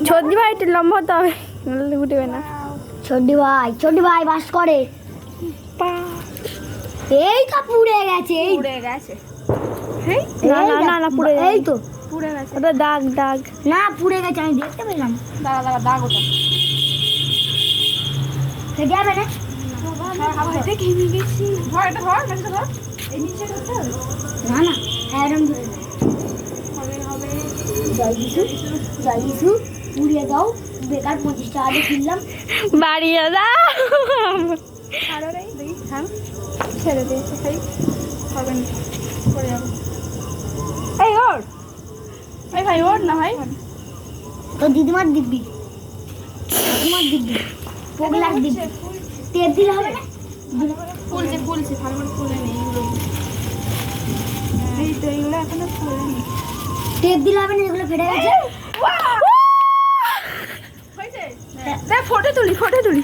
ছোটি ভাই একটু লম্বা হতে হবে, নাহলে উঠবে না। ছোটি ভাই বাস করে। এই তো পুড়ে গেছে, পুড়ে গেছে। না না না না পুড়ে এই তো পুড়ে গেছে। ওটা দাগ দাগ। না পুড়ে গেছে, আমি দেখতে পেলাম। দাগ দাগ দাগ ওটা। ফেটে যাবে না? ঘেমে গেছি। ধর এটা ধর, এটা ধর। এই নিচে ধরতে হবে। না না এরকম ধরে না। হবে হবে। জয় যিশু পুড়িয়ে দাও। বেকার 25 টাকা দিয়ে কিনলাম। বাড়িয়ে দাও। আরো রে দেখি থাম। ছেড়ে দে ভাই। হবে না। পড়ে যাবো। এই ওর। এই ভাই ওর না ভাই। তো দিদিমার দিব্যি। পোগলার দিব্যি। তেল দিলে হবে না? ফুলছে ভালো করে ফুলে নেই এগুলো। এই তো এইগুলো এখনো ফুলে নেই। টেপ দিলে হবে না, এগুলো ফেটে গেছে। হয়েছে? ফটো তুলি